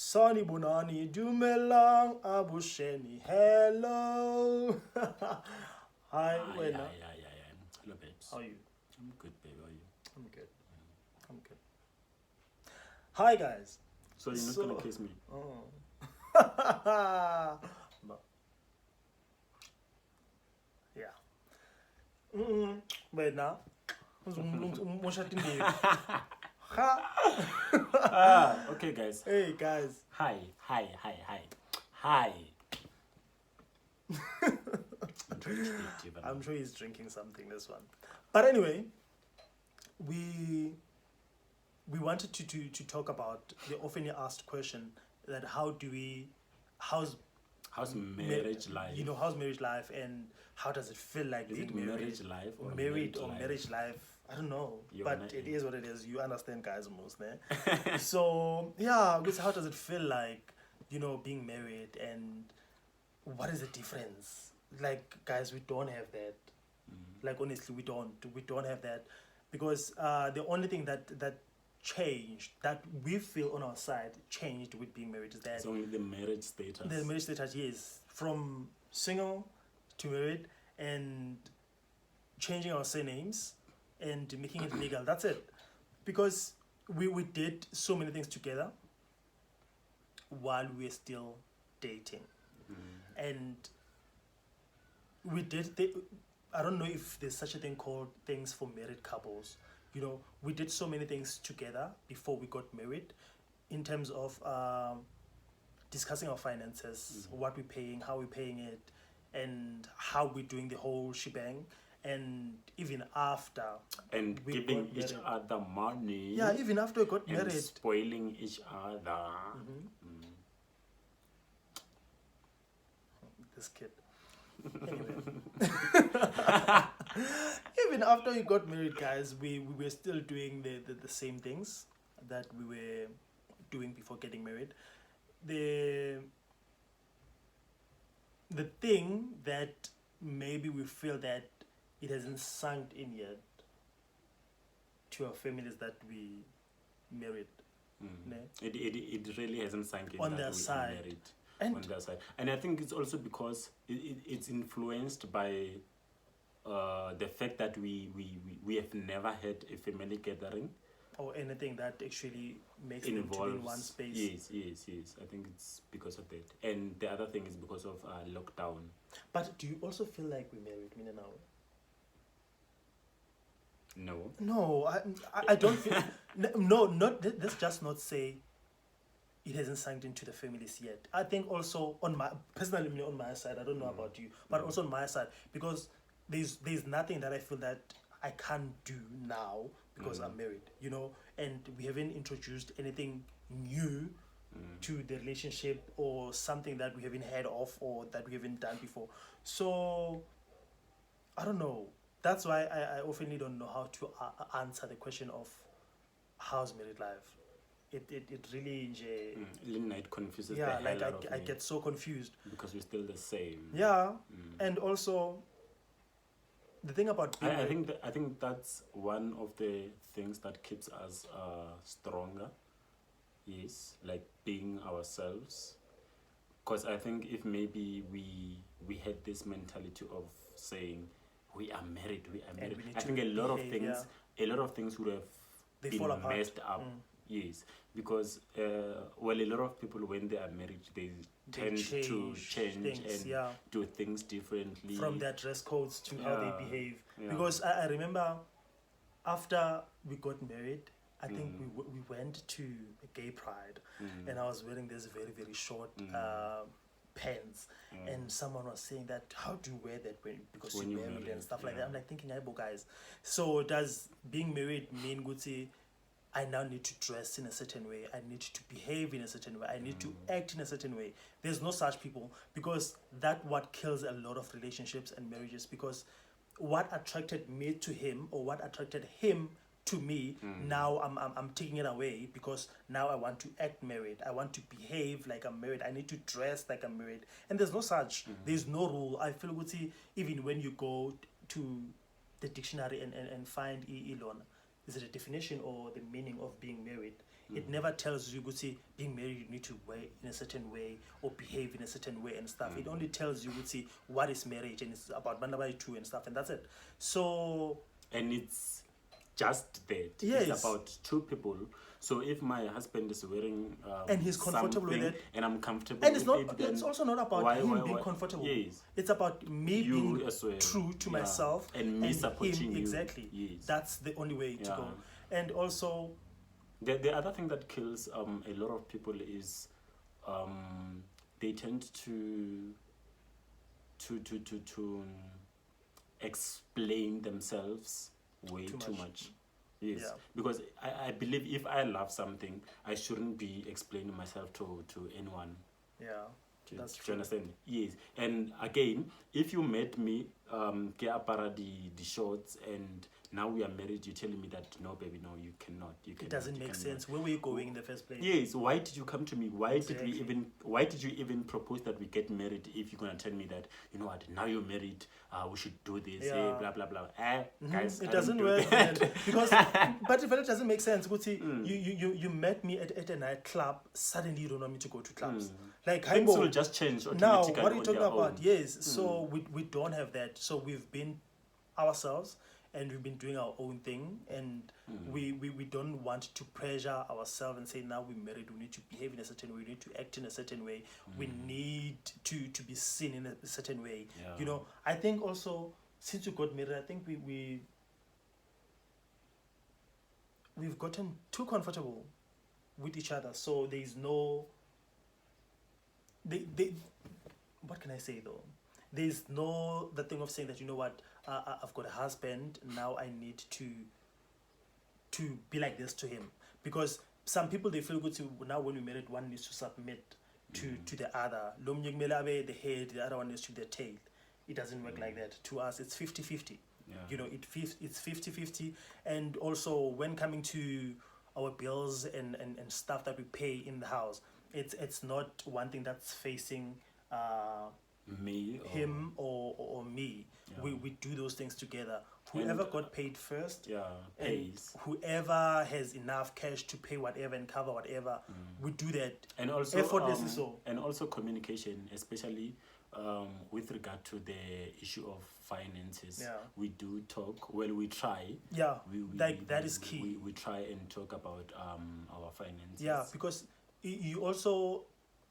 Sani Bonani, Dumelang, Abusheni, hello. Hi, Wena. Hello, babes. How are you? I'm good, babe. How are you? I'm good. I'm good. Hi, guys. So you're not gonna kiss me? Oh. But, yeah. Wait now. Okay, guys. Hey, guys. Hi. I'm sure he's drinking something this one. But anyway, we wanted to talk about the often asked question that how's marriage life? You know, how's marriage life and how does it feel like Is being it married? marriage life or married or life? marriage life? I don't know, but it is what it is. You understand, guys, most, né? So yeah, because how does it feel like, you know, being married, and what is the difference? Like, guys, we don't have that. Like, honestly, we don't have that, because the only thing that changed, that we feel on our side changed with being married, is that It's only the marriage status. the marriage status, yes, from single to married, and changing our surnames and making it legal. That's it. Because we did so many things together while we were still dating. And we did I don't know if there's such a thing called things for married couples. You know, we did so many things together before we got married, in terms of discussing our finances, what we're paying, how we're paying it, and how we're doing the whole shebang. And even after, And we giving got each married. other money. Yeah, even after we got and married. spoiling each other. This kid. Anyway. Even after we got married, guys, we were still doing the same things that we were doing before getting married. The thing that maybe we feel that it hasn't sunk in yet to our families, that we married. Ne? It really hasn't sunk in On that their we side. are married. And On their side. And I think it's also because it's influenced by the fact that we have never had a family gathering. or anything that actually makes them to be in one space. Yes. I think it's because of that. And the other thing is because of lockdown. But do you also feel like we married, Mina, now? No. No, I don't feel. No, not. Let's just not say it hasn't sunk into the families yet. I think also on my personally, on my side, I don't know about you, but also on my side, because there's nothing that I feel that I can't do now because I'm married, you know, and we haven't introduced anything new to the relationship, or something that we haven't heard of or that we haven't done before. So I don't know. That's why I often don't know how to answer the question of how's married life. It really It confuses yeah, the like hell out of I me get so confused. because we're still the same. Yeah, and also the thing about being I married- I think that's one of the things that keeps us stronger. Yes, like being ourselves. Because I think if maybe we had this mentality of saying we are married, we need I to think a lot of behave, things, a lot of things would have They been fall apart. messed up. Yes, because well, a lot of people when they are married, they tend to change things, and do things differently. from their dress codes to how they Yeah, behave. yeah. Because I remember after we got married, I think we went to a gay pride, and I was wearing this very, very short pants, and someone was saying that, how do you wear that because When you're you're married and married, stuff like yeah. that. I'm like thinking, hey, guys, so does being married mean, Gucci, I now need to dress in a certain way, I need to behave in a certain way, I need to act in a certain way? There's no such people, because that what kills a lot of relationships and marriages. Because what attracted me to him, or what attracted him to me, now I'm taking it away, because now I want to act married, I want to behave like I'm married, I need to dress like I'm married. And there's no such, there's no rule. I feel good, even when you go to the dictionary and find Ilona, is it a definition or the meaning of being married, It never tells you, Guti, being married, you need to wear in a certain way or behave in a certain way and stuff. It only tells you, Guti, what is marriage, and it's about Bandabai 2 and stuff, and that's it. So, And it's just that. Yes. It's about two people. So if my husband is wearing And he's comfortable with something it. and I'm comfortable and it's with not. it, then It's also not about why- him why- being why- comfortable. Yes. It's about me You being as well. true to Yeah. myself And me supporting him, you. exactly. Yes. That's the only way to Yeah. go. And also, The other thing that kills a lot of people is they tend to explain themselves way Too too much. much. Yes, Yeah. because I believe if I love something, I shouldn't be explaining myself to anyone. yeah, Do that's you true. understand? Yes. And again, if you met me, ke apara the shorts, and now we are married, you're telling me that no, baby, no, you cannot. You It cannot, doesn't you make cannot. sense. Where were you going in the first place? Yes. Why did you come to me? Why did Exactly. we even? Why did you even propose that we get married? If you're gonna tell me that, you know what? Now you're married. We should do this. Yeah. Hey, blah blah blah. Guys, It I doesn't don't do work, that. man. Because, but if it doesn't make sense, Guti, you met me at a nightclub. Suddenly, you don't want me to go to clubs. Like, hi, Things Bo. will just change Now, automatically. what are you on talking their about? own. Yes, so we don't have that. So we've been ourselves, and we've been doing our own thing, and we don't want to pressure ourselves and say, now we're married, we need to behave in a certain way, we need to act in a certain way, we need to be seen in a certain way. Yeah. You know, I think also, since we got married, I think we've gotten too comfortable with each other, so there's no they what can I say though, there's no the thing of saying that, you know what, I've got a husband, now I need to be like this to him, because some people, they feel good to, now when we married, one needs to submit to the other. Lo mnye kumele abe the head, the other one needs to be the tail. It doesn't work like that. To us, it's 50-50. Yeah. You know, it's 50-50. And also, when coming to our bills and stuff that we pay in the house, it's not one thing that's facing Me or him or me. Yeah. We do those things together. Whoever And, got paid first, yeah, and pays. whoever has enough cash to pay whatever and cover whatever, we do that. And also Effortlessly so. and also communication, especially with regard to the issue of finances. Yeah. We do talk. Well, we try. Yeah, that we- is key. We try and talk about our finances. Yeah, because you also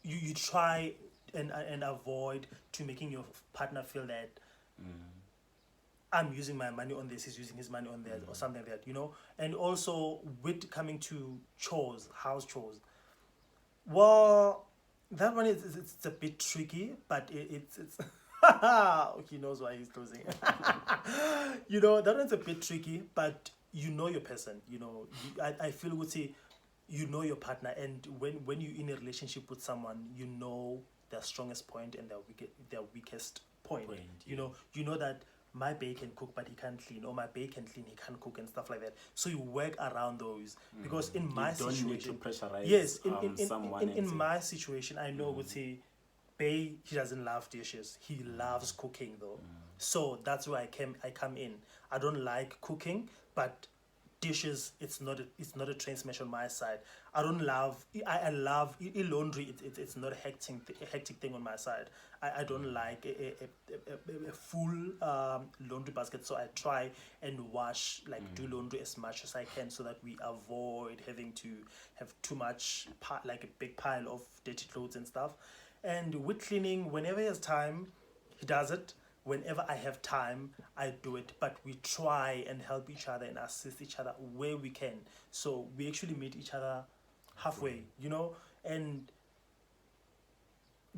you try and avoid to making your partner feel that I'm using my money on this, he's using his money on that, or something like that, you know. And also with coming to chores, house chores, well, that one it's a bit tricky, but it's he knows why he's closing. You know, that one's a bit tricky, but you know your person. You know, I feel would say you know your partner, and when you're in a relationship with someone, you know their strongest point and their weakest point. You know that my bae can cook but he can't clean, or my bae can clean, he can't cook, and stuff like that. So you work around those, because in my you don't situation, need to pressurize yes, someone. in and say, my situation, I know would say, bae, he doesn't love dishes. He loves cooking though. So that's where I come in. I don't like cooking, but dishes, it's not a train smash on my side. I don't love I love laundry. It's not a hectic thing on my side. I don't like a full laundry basket, so I try and wash, like do laundry as much as I can, so that we avoid having to have too much like a big pile of dirty clothes and stuff. And with cleaning, whenever he has time, he does it. Whenever I have time, I do it. But we try and help each other and assist each other where we can. So we actually meet each other halfway, you know. And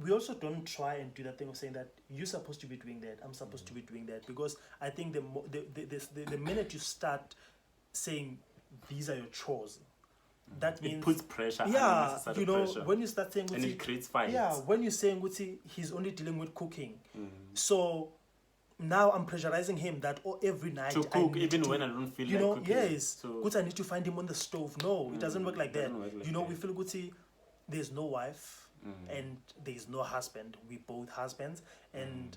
we also don't try and do that thing of saying that you're supposed to be doing that, I'm supposed to be doing that. Because I think the minute you start saying these are your chores, that means it puts pressure. yeah, unnecessary you know, pressure. when you start saying and it creates fights. yeah, when you're saying he's only dealing with cooking, so now I'm pressurizing him that every night to I cook need even to, when I don't feel you like know, cooking. yes, So I need to find him on the stove. No, it doesn't work like that. doesn't work like You know, that. we feel good. There's no wife and there's no husband. We both husbands, and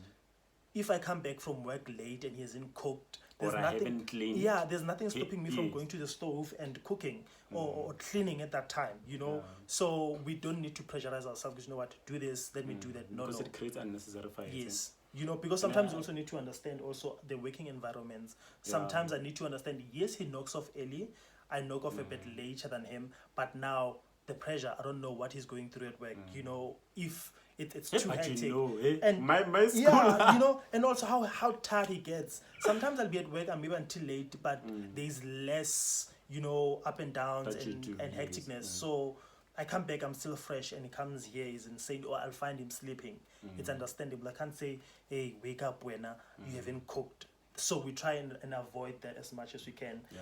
if I come back from work late and he hasn't cooked, there's or I nothing. haven't cleaned. Yeah, there's nothing stopping me from yes. going to the stove and cooking or cleaning at that time. You know, Yeah. so we don't need to pressurize ourselves. Because you know what, do this, let me do that. No, Because no. it creates unnecessary fighting. Yes. You know, because sometimes Yeah. you also need to understand also the working environments. Sometimes I need to understand, yes, he knocks off early. I knock off a bit later than him. But now the pressure, I don't know what he's going through at work. You know, if it's too But hectic. you know, And my school. yeah, you know, and also how tired he gets. Sometimes I'll be at work and maybe until late, but there's less, you know, up and downs That you and, do, and yes, hecticness. So I come back, I'm still fresh, and he comes here, he's insane, or I'll find him sleeping. It's understandable. I can't say, hey, wake up, Wena, you haven't cooked. So we try and avoid that as much as we can. Yeah.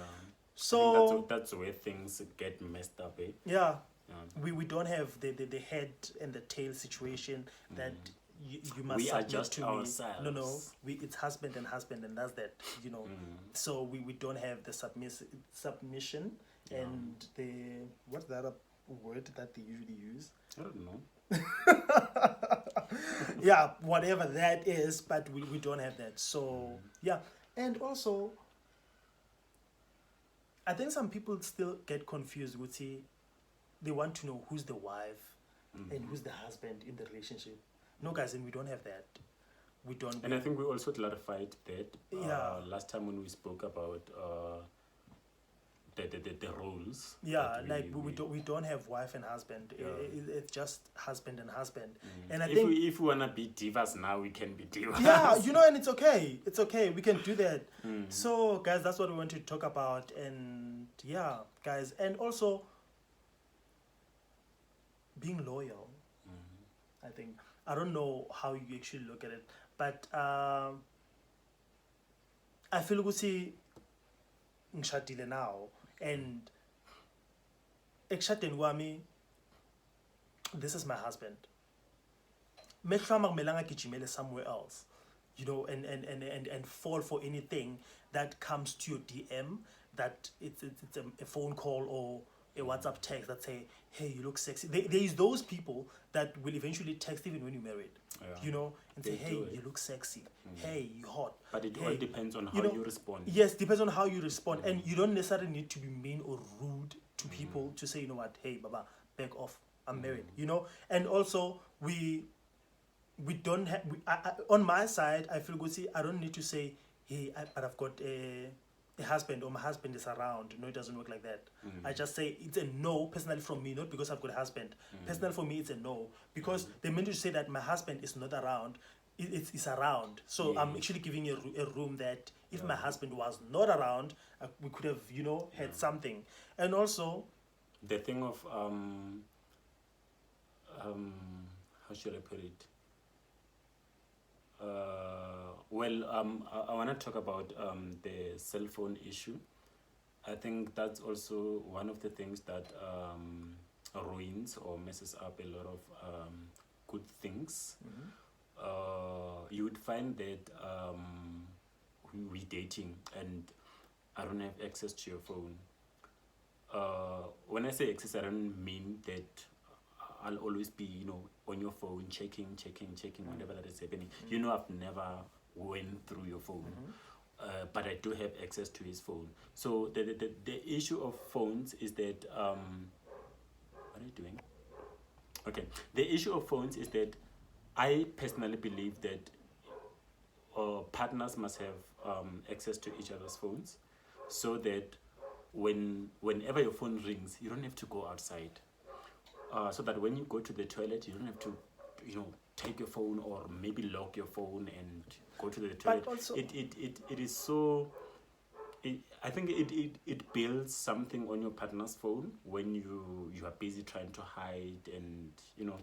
So I think that's where things get messed up, eh? yeah, Yeah. we don't have the head and the tail situation that you must We submit adjust to ourselves. me. No, it's husband and that's that, you know. So we don't have the submission and the what's that word that they usually use? I don't know. Yeah, whatever that is, but we don't have that. So yeah, and also I think some people still get confused with they want to know who's the wife and who's the husband in the relationship. No, guys, and we don't have that. We don't. And I think we also clarified that Yeah. last time when we spoke about the roles. Yeah, that like we don't have wife and husband. Yeah. It's just husband and husband. And I if think if we wanna be divas now, we can be divas. yeah, you know, and it's okay. It's okay. We can do that. So, guys, that's what we want to talk about. And yeah, guys, and also being loyal. I think I don't know how you actually look at it, but I feel ukuthi ngishadile now and ekushadeni kwami this is my husband. Mehlama kumelanga gijimele somewhere else, you know, and fall for anything that comes to your DM, that it's a phone call or a WhatsApp text that say, hey, you look sexy. There is those people that will eventually text even when you're married, you know, and say, They hey, do it. you look sexy. Hey, you hot. But it all Hey, depends on how you know, you respond. Yes, depends on how you respond. And you don't necessarily need to be mean or rude to people to say, you know what, hey, Baba, back off. I'm married, you know? And also, we don't have, on my side, I feel good. See, I don't need to say, hey, but I've got a husband or my husband is around. No, it doesn't work like that. I just say it's a no, personally from me, not because I've got a husband. Personally for me, it's a no. Because the minute you say that my husband is not around, it's around. So I'm actually giving a room that if my husband was not around, we could have, you know, had something. And also, The thing of how should I put it? I want to talk about the cell phone issue. I think that's also one of the things that ruins or messes up a lot of good things. You would find that we're dating and I don't have access to your phone. When I say access, I don't mean that I'll always be, you know, on your phone, checking, whatever that is happening. You know, I've never went through your phone, but I do have access to his phone. So the issue of phones is that, what are you doing? Okay, the issue of phones is that I personally believe that partners must have access to each other's phones, so that whenever your phone rings, you don't have to go outside. So that when you go to the toilet, you don't have to, you know, take your phone or maybe lock your phone and go to the toilet. But also, it is so. I think it builds something on your partner's phone when you are busy trying to hide, and you know,